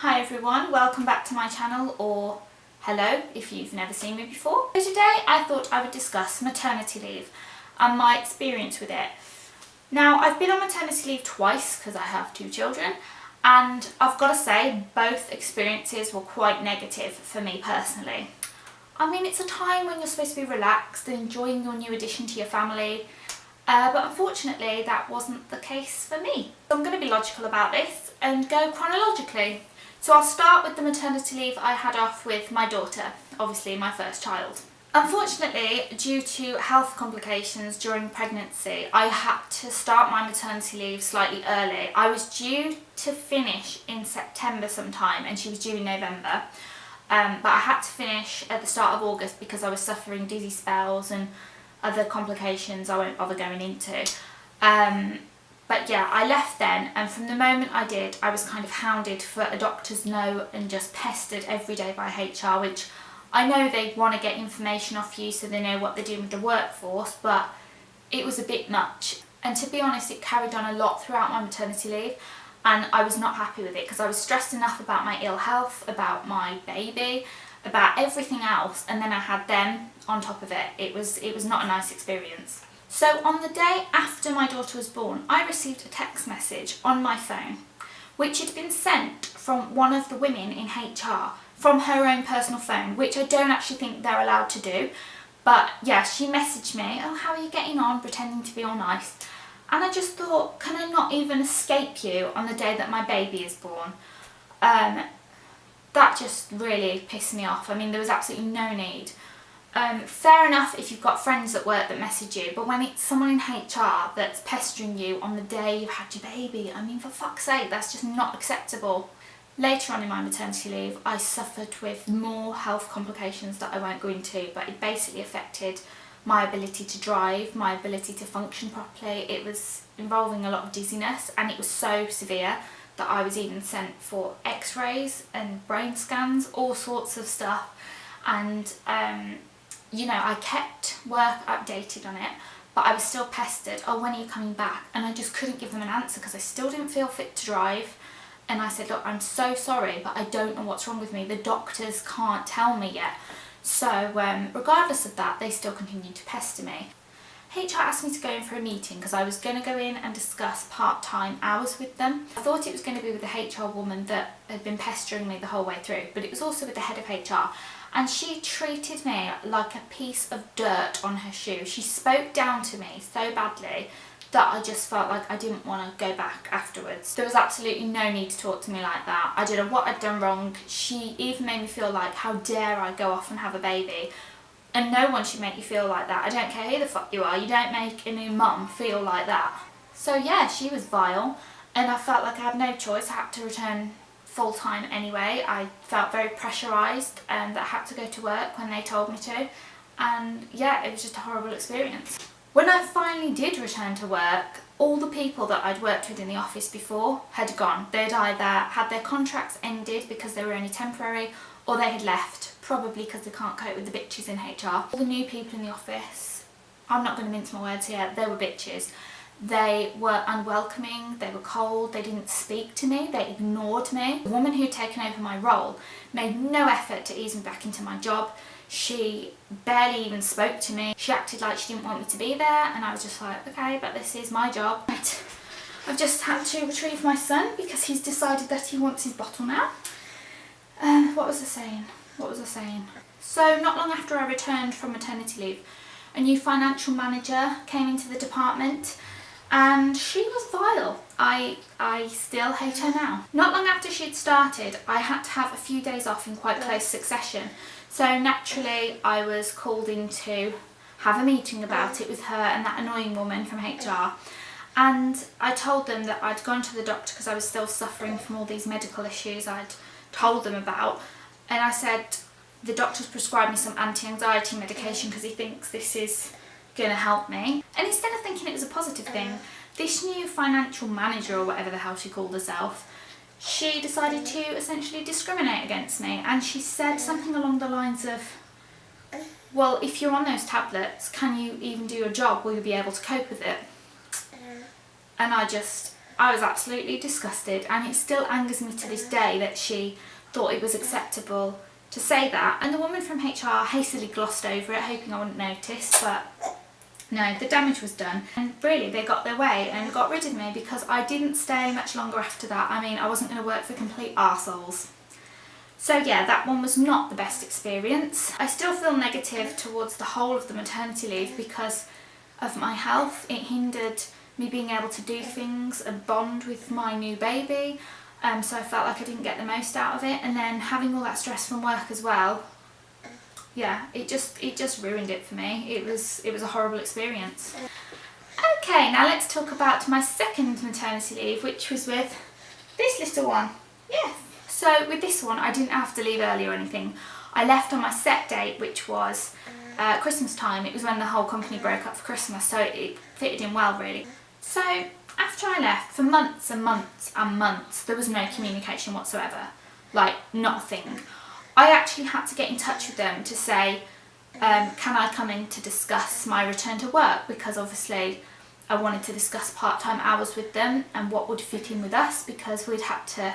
Hi everyone, welcome back to my channel, or hello if you've never seen me before. So today I thought I would discuss maternity leave and my experience with it. Now, I've been on maternity leave twice because I have two children, and I've got to say both experiences were quite negative for me personally. I mean, it's a time when you're supposed to be relaxed and enjoying your new addition to your family, but unfortunately that wasn't the case for me. So I'm going to be logical about this and go chronologically. So I'll start with the maternity leave I had off with my daughter, obviously my first child. Unfortunately, due to health complications during pregnancy, I had to start my maternity leave slightly early. I was due to finish in September sometime and she was due in November. But I had to finish at the start of August because I was suffering dizzy spells and other complications I won't bother going into. But yeah, I left then, and from the moment I did, I was kind of hounded for a doctor's note and just pestered every day by HR, which I know they want to get information off you so they know what they're doing with the workforce, but it was a bit much. And to be honest, it carried on a lot throughout my maternity leave, and I was not happy with it because I was stressed enough about my ill health, about my baby, about everything else, and then I had them on top of it. It was not a nice experience. So on the day after my daughter was born, I received a text message on my phone which had been sent from one of the women in HR from her own personal phone, which I don't actually think they're allowed to do. But yeah, she messaged me, "Oh, how are you getting on?" pretending to be all nice. And I just thought, can I not even escape you on the day that my baby is born? That just really pissed me off. I mean, there was absolutely no need. Fair enough if you've got friends at work that message you, but when it's someone in HR that's pestering you on the day you've had your baby, I mean, for fuck's sake, that's just not acceptable. Later on in my maternity leave, I suffered with more health complications that I won't go into, but it basically affected my ability to drive, my ability to function properly. It was involving a lot of dizziness, and it was so severe that I was even sent for x-rays and brain scans, all sorts of stuff. And you know, I kept work updated on it, but I was still pestered. "Oh, when are you coming back?" And I just couldn't give them an answer because I still didn't feel fit to drive. And I said, "Look, I'm so sorry, but I don't know what's wrong with me. The doctors can't tell me yet." So regardless of that, they still continued to pester me. HR asked me to go in for a meeting because I was going to go in and discuss part-time hours with them. I thought it was going to be with the HR woman that had been pestering me the whole way through, but it was also with the head of HR. And she treated me like a piece of dirt on her shoe. She spoke down to me so badly that I just felt like I didn't want to go back afterwards. There was absolutely no need to talk to me like that. I don't know what I'd done wrong. She even made me feel like, how dare I go off and have a baby? And no one should make you feel like that. I don't care who the fuck you are. You don't make a new mum feel like that. So yeah, she was vile, and I felt like I had no choice. I had to return full-time anyway. I felt very pressurised and that I had to go to work when they told me to, and yeah, it was just a horrible experience. When I finally did return to work, all the people that I'd worked with in the office before had gone. They'd either had their contracts ended because they were only temporary, or they had left, probably because they can't cope with the bitches in HR. All the new people in the office, I'm not going to mince my words here, they were bitches. They were unwelcoming, they were cold, they didn't speak to me, they ignored me. The woman who'd taken over my role made no effort to ease me back into my job. She barely even spoke to me. She acted like she didn't want me to be there, and I was just like, okay, but this is my job. Right. I've just had to retrieve my son because he's decided that he wants his bottle now. What was I saying? So not long after I returned from maternity leave, a new financial manager came into the department, and she was vile. I still hate her now. Not long after she'd started, I had to have a few days off in quite close succession. So naturally, I was called in to have a meeting about it with her and that annoying woman from HR. And I told them that I'd gone to the doctor because I was still suffering from all these medical issues I'd told them about. And I said, the doctor's prescribed me some anti-anxiety medication because he thinks this is going to help me. And instead of thinking it was a positive thing, this new financial manager, or whatever the hell she called herself, she decided to essentially discriminate against me. And she said something along the lines of, well, if you're on those tablets, can you even do your job? Will you be able to cope with it? And I just I was absolutely disgusted, and it still angers me to this day that she thought it was acceptable to say that. And the woman from HR hastily glossed over it, hoping I wouldn't notice, but no, the damage was done. And really, they got their way and got rid of me because I didn't stay much longer after that. I mean, I wasn't going to work for complete arseholes. So yeah, that one was not the best experience. I still feel negative towards the whole of the maternity leave because of my health. It hindered me being able to do things and bond with my new baby. So I felt like I didn't get the most out of it. And then having all that stress from work as well, yeah, it just ruined it for me. It was a horrible experience. Okay, now let's talk about my second maternity leave, which was with this little one. Yes. So with this one, I didn't have to leave early or anything. I left on my set date, which was Christmas time. It was when the whole company broke up for Christmas, so it fitted in well, really. So after I left, for months and months and months, there was no communication whatsoever. Like, not a thing. I actually had to get in touch with them to say, can I come in to discuss my return to work? Because obviously I wanted to discuss part-time hours with them and what would fit in with us, because we'd had to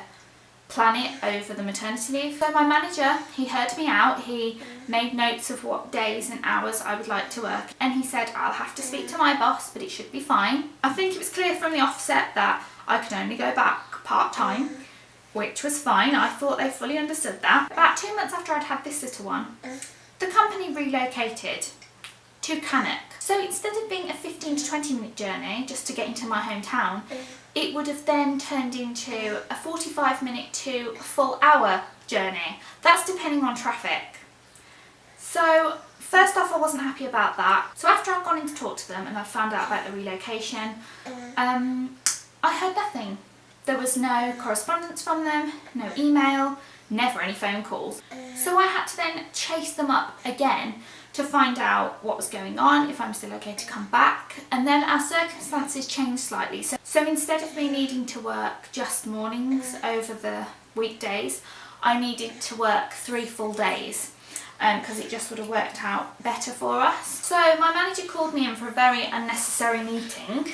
plan it over the maternity leave. So my manager, he heard me out, he made notes of what days and hours I would like to work, and he said I'll have to speak to my boss, but it should be fine. I think it was clear from the offset that I could only go back part-time, which was fine. I thought they fully understood that. About 2 months after I'd had this little one, the company relocated to Cannock. So instead of being a 15 to 20 minute journey just to get into my hometown, it would have then turned into a 45-minute to a full hour journey. That's depending on traffic. So first off, I wasn't happy about that. So after I'd gone in to talk to them and I'd found out about the relocation, I heard nothing. There was no correspondence from them, no email, never any phone calls. So I had to then chase them up again to find out what was going on, if I'm still okay to come back. And then our circumstances changed slightly. So instead of me needing to work just mornings over the weekdays, I needed to work 3 full days because it just would have worked out better for us. So my manager called me in for a very unnecessary meeting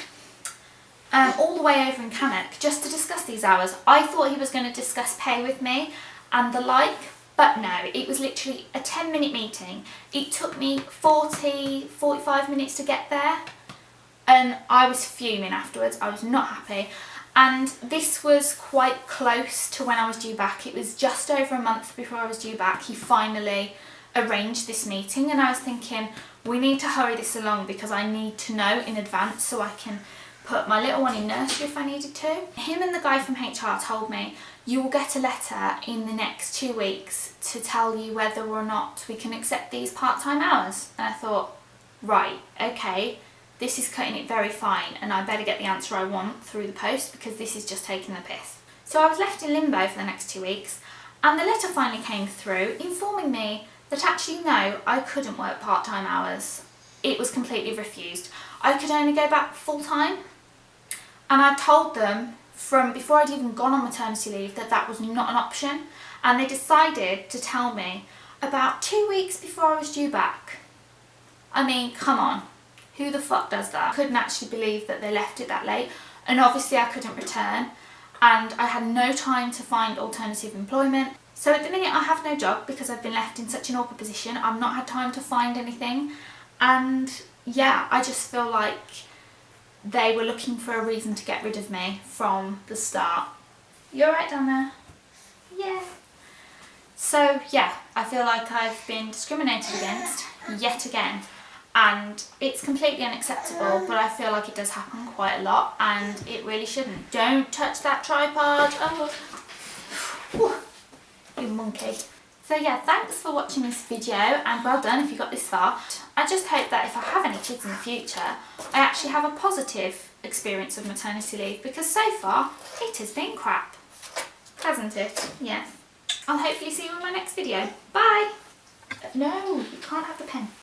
all the way over in Cannock just to discuss these hours. I thought he was going to discuss pay with me and the like, but no, it was literally a 10-minute meeting. It took me 45 minutes to get there, and I was fuming afterwards. I was not happy, and this was quite close to when I was due back. It was just over a month before I was due back. He finally arranged this meeting, and I was thinking, we need to hurry this along because I need to know in advance so I can put my little one in nursery if I needed to. Him and the guy from HR told me, you will get a letter in the next 2 weeks to tell you whether or not we can accept these part-time hours. And I thought, right, okay, this is cutting it very fine, and I better get the answer I want through the post because this is just taking the piss. So I was left in limbo for the next 2 weeks, and the letter finally came through informing me that actually no, I couldn't work part-time hours. It was completely refused. I could only go back full-time. And I told them from before I'd even gone on maternity leave that that was not an option, and they decided to tell me about 2 weeks before I was due back. I mean, come on, who the fuck does that? I couldn't actually believe that they left it that late, and obviously I couldn't return, and I had no time to find alternative employment. So at the minute I have no job because I've been left in such an awkward position. I've not had time to find anything, and yeah, I just feel like they were looking for a reason to get rid of me from the start. You alright down there? Yeah. So yeah, I feel like I've been discriminated against yet again, and it's completely unacceptable, but I feel like it does happen quite a lot and it really shouldn't. Don't touch that tripod. Oh. Whew. You monkey. So yeah, thanks for watching this video, and well done if you got this far. I just hope that if I have any kids in the future, I actually have a positive experience of maternity leave, because so far it has been crap. Hasn't it? Yes. I'll hopefully see you in my next video. Bye! No, you can't have the pen.